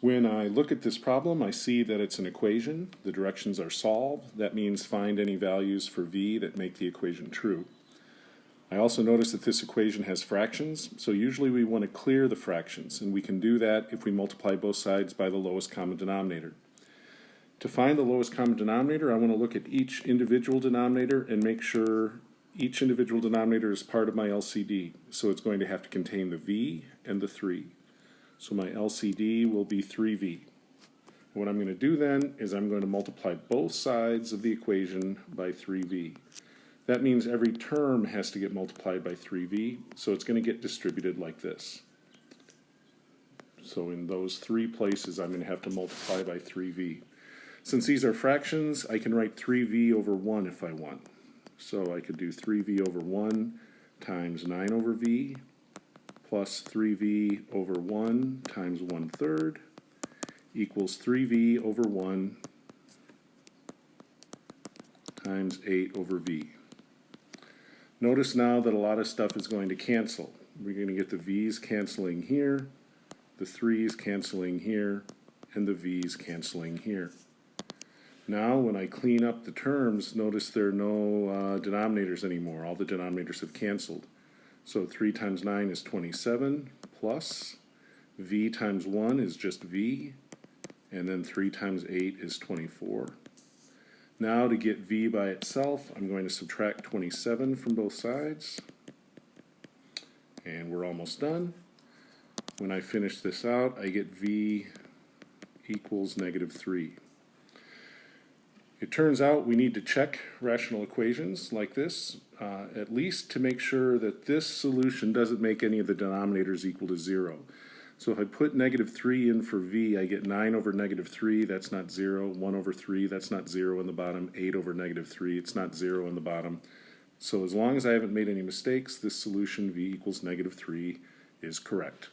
When I look at this problem, I see that it's an equation. The directions are solved. That means find any values for v that make the equation true. I also notice that this equation has fractions, so usually we want to clear the fractions, and we can do that if we multiply both sides by the lowest common denominator. To find the lowest common denominator, I want to look at each individual denominator and make sure each individual denominator is part of my LCD. So it's going to have to contain the v and the 3. So my LCD will be 3v. What I'm going to do then is I'm going to multiply both sides of the equation by 3v. That means every term has to get multiplied by 3v, so it's going to get distributed like this. So in those three places I'm going to have to multiply by 3v. Since these are fractions, I can write 3v over 1 if I want. So I could do 3v over 1 times 9 over v plus 3v over 1 times 1/3 equals 3v over 1 times 8 over v. Notice now that a lot of stuff is going to cancel. We're going to get the v's canceling here, the 3's canceling here, and the v's canceling here. Now when I clean up the terms, notice there are no denominators anymore. All the denominators have canceled. So 3 times 9 is 27, plus v times 1 is just v, and then 3 times 8 is 24. Now to get v by itself, I'm going to subtract 27 from both sides, and we're almost done. When I finish this out, I get v equals -3. It turns out we need to check rational equations like this, at least to make sure that this solution doesn't make any of the denominators equal to 0. So if I put -3 in for v, I get 9 over -3, that's not 0, 1 over 3, that's not 0 in the bottom, 8 over -3, it's not 0 in the bottom. So as long as I haven't made any mistakes, this solution v equals -3 is correct.